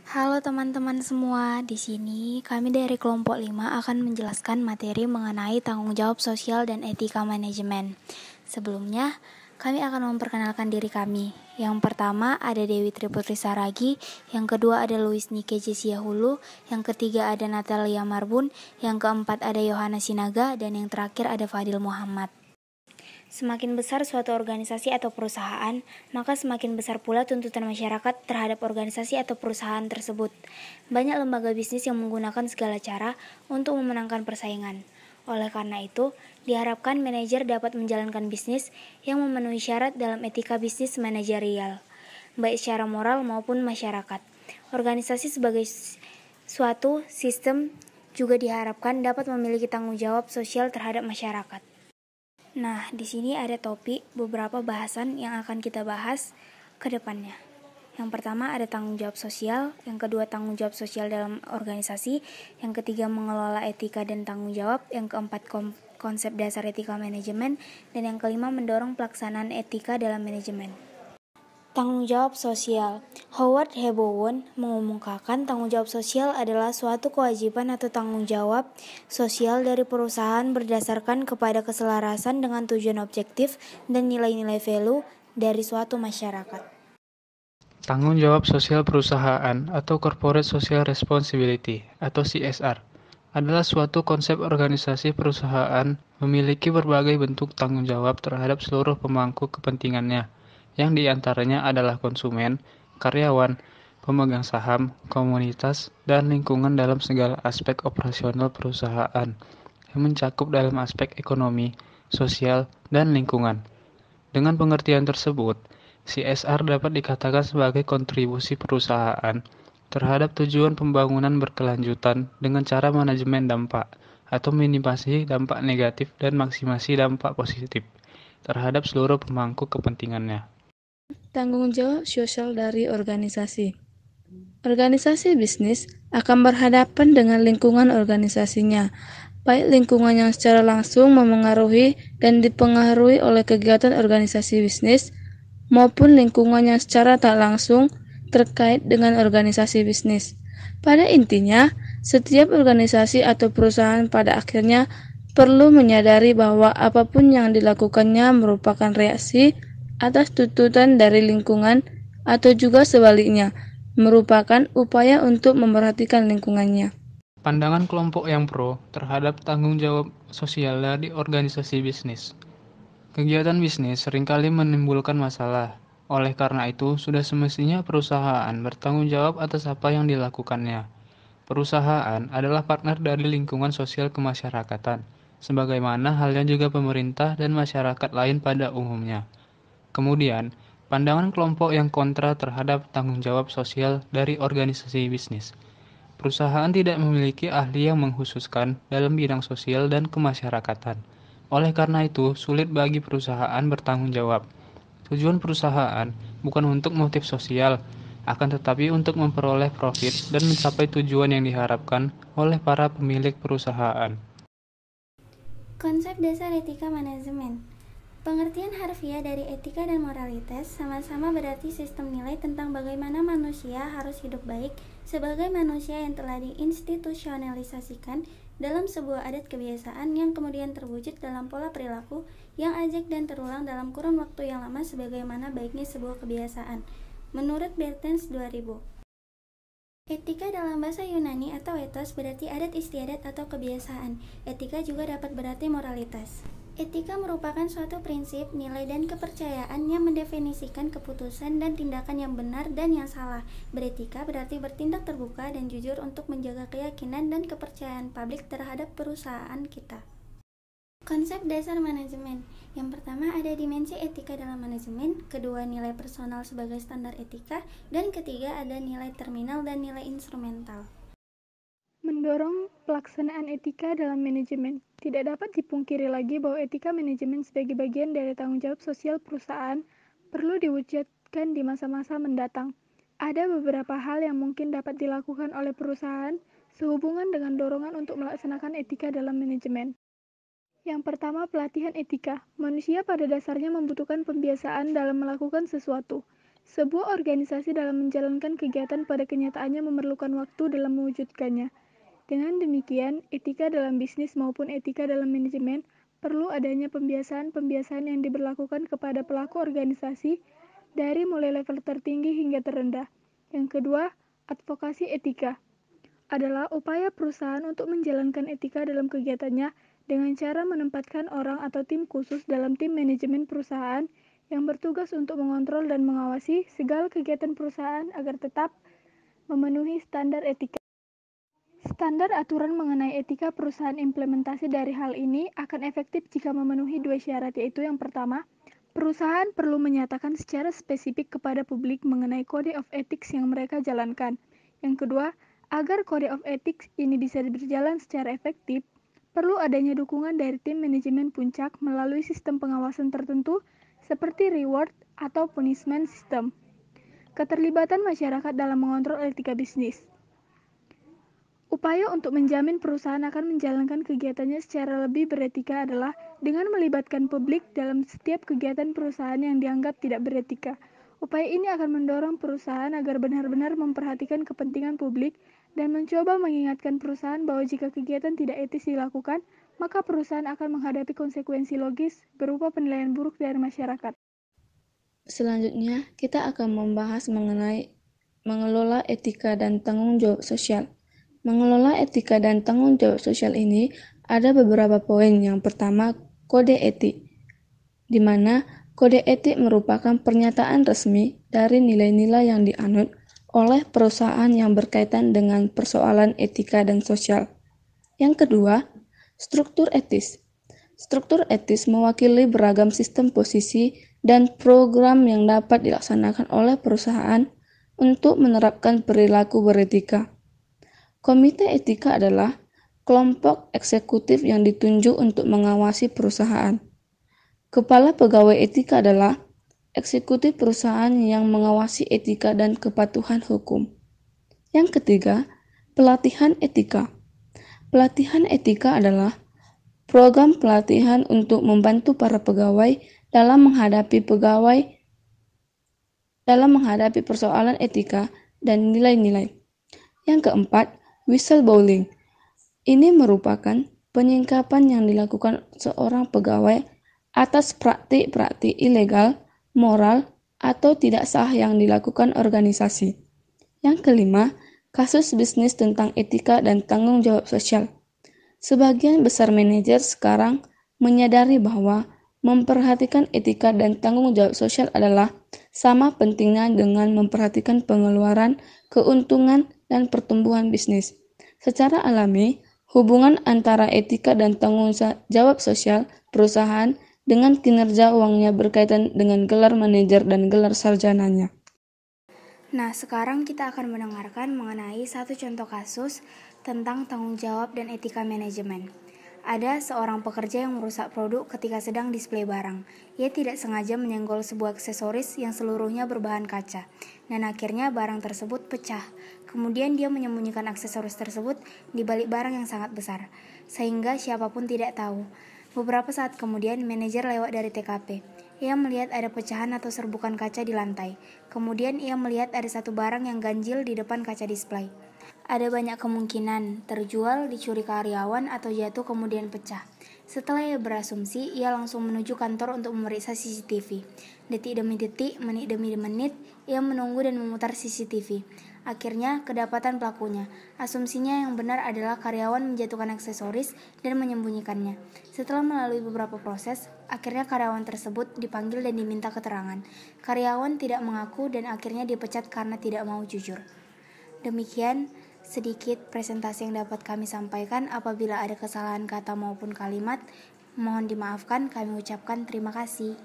Halo teman-teman semua, di sini kami dari kelompok 5 akan menjelaskan materi mengenai tanggung jawab sosial dan etika manajemen. Sebelumnya, kami akan memperkenalkan diri kami. Yang pertama ada Dewi Triputri Saragi, yang kedua ada Louis Nike Jesia Hulu, yang ketiga ada Natalia Marbun, yang keempat ada Yohana Sinaga, dan yang terakhir ada Fadil Muhammad. Semakin besar suatu organisasi atau perusahaan, maka semakin besar pula tuntutan masyarakat terhadap organisasi atau perusahaan tersebut. Banyak lembaga bisnis yang menggunakan segala cara untuk memenangkan persaingan. Oleh karena itu, diharapkan manajer dapat menjalankan bisnis yang memenuhi syarat dalam etika bisnis manajerial, baik secara moral maupun masyarakat. Organisasi sebagai suatu sistem juga diharapkan dapat memiliki tanggung jawab sosial terhadap masyarakat. Nah, di sini ada topik beberapa bahasan yang akan kita bahas ke depannya. Yang pertama ada tanggung jawab sosial, yang kedua tanggung jawab sosial dalam organisasi, yang ketiga mengelola etika dan tanggung jawab, yang keempat konsep dasar etika manajemen, dan yang kelima mendorong pelaksanaan etika dalam manajemen. Tanggung jawab sosial. Howard Hebowon mengumumkakan tanggung jawab sosial adalah suatu kewajiban atau tanggung jawab sosial dari perusahaan berdasarkan kepada keselarasan dengan tujuan objektif dan nilai-nilai value dari suatu masyarakat. Tanggung jawab sosial perusahaan atau Corporate Social Responsibility atau CSR adalah suatu konsep organisasi perusahaan memiliki berbagai bentuk tanggung jawab terhadap seluruh pemangku kepentingannya, yang diantaranya adalah konsumen, karyawan, pemegang saham, komunitas, dan lingkungan dalam segala aspek operasional perusahaan, yang mencakup dalam aspek ekonomi, sosial, dan lingkungan. Dengan pengertian tersebut, CSR dapat dikatakan sebagai kontribusi perusahaan terhadap tujuan pembangunan berkelanjutan dengan cara manajemen dampak atau minimasi dampak negatif dan maksimasi dampak positif terhadap seluruh pemangku kepentingannya. Tanggung jawab sosial dari organisasi. Organisasi bisnis akan berhadapan dengan lingkungan organisasinya, baik lingkungan yang secara langsung memengaruhi dan dipengaruhi oleh kegiatan organisasi bisnis, maupun lingkungan yang secara tak langsung terkait dengan organisasi bisnis. Pada intinya, setiap organisasi atau perusahaan pada akhirnya perlu menyadari bahwa apapun yang dilakukannya merupakan reaksi atas tuntutan dari lingkungan atau juga sebaliknya, merupakan upaya untuk memperhatikan lingkungannya. Pandangan kelompok yang pro terhadap tanggung jawab sosial dari organisasi bisnis. Kegiatan bisnis seringkali menimbulkan masalah. Oleh karena itu, sudah semestinya perusahaan bertanggung jawab atas apa yang dilakukannya. Perusahaan adalah partner dari lingkungan sosial kemasyarakatan, sebagaimana halnya juga pemerintah dan masyarakat lain pada umumnya. Kemudian, pandangan kelompok yang kontra terhadap tanggung jawab sosial dari organisasi bisnis. Perusahaan tidak memiliki ahli yang mengkhususkan dalam bidang sosial dan kemasyarakatan. Oleh karena itu, sulit bagi perusahaan bertanggung jawab. Tujuan perusahaan bukan untuk motif sosial, akan tetapi untuk memperoleh profit dan mencapai tujuan yang diharapkan oleh para pemilik perusahaan. Konsep dasar etika manajemen. Pengertian harfiah dari etika dan moralitas sama-sama berarti sistem nilai tentang bagaimana manusia harus hidup baik sebagai manusia yang telah diinstitusionalisasikan dalam sebuah adat kebiasaan yang kemudian terwujud dalam pola perilaku yang ajak dan terulang dalam kurun waktu yang lama sebagaimana baiknya sebuah kebiasaan. Menurut Bertens 2000. Etika dalam bahasa Yunani atau ethos berarti adat istiadat atau kebiasaan. Etika juga dapat berarti moralitas. Etika merupakan suatu prinsip, nilai, dan kepercayaan yang mendefinisikan keputusan dan tindakan yang benar dan yang salah. Beretika berarti bertindak terbuka dan jujur untuk menjaga keyakinan dan kepercayaan publik terhadap perusahaan kita. Konsep dasar manajemen. Yang pertama ada dimensi etika dalam manajemen, kedua nilai personal sebagai standar etika, dan ketiga ada nilai terminal dan nilai instrumental. Mendorong pelaksanaan etika dalam manajemen. Tidak dapat dipungkiri lagi bahwa etika manajemen sebagai bagian dari tanggung jawab sosial perusahaan perlu diwujudkan di masa-masa mendatang. Ada beberapa hal yang mungkin dapat dilakukan oleh perusahaan sehubungan dengan dorongan untuk melaksanakan etika dalam manajemen. Yang pertama, pelatihan etika. Manusia pada dasarnya membutuhkan pembiasaan dalam melakukan sesuatu. Sebuah organisasi dalam menjalankan kegiatan pada kenyataannya memerlukan waktu dalam mewujudkannya. Dengan demikian, etika dalam bisnis maupun etika dalam manajemen perlu adanya pembiasaan-pembiasaan yang diberlakukan kepada pelaku organisasi dari mulai level tertinggi hingga terendah. Yang kedua, advokasi etika adalah upaya perusahaan untuk menjalankan etika dalam kegiatannya dengan cara menempatkan orang atau tim khusus dalam tim manajemen perusahaan yang bertugas untuk mengontrol dan mengawasi segala kegiatan perusahaan agar tetap memenuhi standar etika. Standar aturan mengenai etika perusahaan implementasi dari hal ini akan efektif jika memenuhi dua syarat, yaitu yang pertama, perusahaan perlu menyatakan secara spesifik kepada publik mengenai kode of ethics yang mereka jalankan. Yang kedua, agar kode of ethics ini bisa berjalan secara efektif, perlu adanya dukungan dari tim manajemen puncak melalui sistem pengawasan tertentu seperti reward atau punishment system. Keterlibatan masyarakat dalam mengontrol etika bisnis. Upaya untuk menjamin perusahaan akan menjalankan kegiatannya secara lebih beretika adalah dengan melibatkan publik dalam setiap kegiatan perusahaan yang dianggap tidak beretika. Upaya ini akan mendorong perusahaan agar benar-benar memperhatikan kepentingan publik dan mencoba mengingatkan perusahaan bahwa jika kegiatan tidak etis dilakukan, maka perusahaan akan menghadapi konsekuensi logis berupa penilaian buruk dari masyarakat. Selanjutnya, kita akan membahas mengenai mengelola etika dan tanggung jawab sosial. Mengelola etika dan tanggung jawab sosial ini ada beberapa poin. Yang pertama, kode etik, di mana kode etik merupakan pernyataan resmi dari nilai-nilai yang dianut oleh perusahaan yang berkaitan dengan persoalan etika dan sosial. Yang kedua, struktur etis. Struktur etis mewakili beragam sistem posisi dan program yang dapat dilaksanakan oleh perusahaan untuk menerapkan perilaku beretika. Komite etika adalah kelompok eksekutif yang ditunjuk untuk mengawasi perusahaan. Kepala pegawai etika adalah eksekutif perusahaan yang mengawasi etika dan kepatuhan hukum. Yang ketiga, pelatihan etika. Pelatihan etika adalah program pelatihan untuk membantu para pegawai dalam menghadapi persoalan etika dan nilai-nilai. Yang keempat, whistleblowing. Ini merupakan penyingkapan yang dilakukan seorang pegawai atas praktik-praktik ilegal, moral, atau tidak sah yang dilakukan organisasi. Yang kelima, kasus bisnis tentang etika dan tanggung jawab sosial. Sebagian besar manajer sekarang menyadari bahwa memperhatikan etika dan tanggung jawab sosial adalah sama pentingnya dengan memperhatikan pengeluaran, keuntungan, dan pertumbuhan bisnis. Secara alami, hubungan antara etika dan tanggung jawab sosial perusahaan dengan kinerja uangnya berkaitan dengan gelar manajer dan gelar sarjananya. Nah, sekarang kita akan mendengarkan mengenai satu contoh kasus tentang tanggung jawab dan etika manajemen. Ada seorang pekerja yang merusak produk ketika sedang display barang. Ia tidak sengaja menyenggol sebuah aksesoris yang seluruhnya berbahan kaca, dan akhirnya barang tersebut pecah. Kemudian dia menyembunyikan aksesoris tersebut di balik barang yang sangat besar, sehingga siapapun tidak tahu. Beberapa saat kemudian, manajer lewat dari TKP. Ia melihat ada pecahan atau serbukan kaca di lantai. Kemudian ia melihat ada satu barang yang ganjil di depan kaca display. Ada banyak kemungkinan terjual, dicuri karyawan, atau jatuh kemudian pecah. Setelah ia berasumsi, ia langsung menuju kantor untuk memeriksa CCTV. Detik demi detik, menit demi menit, ia menunggu dan memutar CCTV. Akhirnya, kedapatan pelakunya. Asumsinya yang benar adalah karyawan menjatuhkan aksesoris dan menyembunyikannya. Setelah melalui beberapa proses, akhirnya karyawan tersebut dipanggil dan diminta keterangan. Karyawan tidak mengaku dan akhirnya dipecat karena tidak mau jujur. Demikian sedikit presentasi yang dapat kami sampaikan. Apabila ada kesalahan kata maupun kalimat, mohon dimaafkan. Kami ucapkan terima kasih.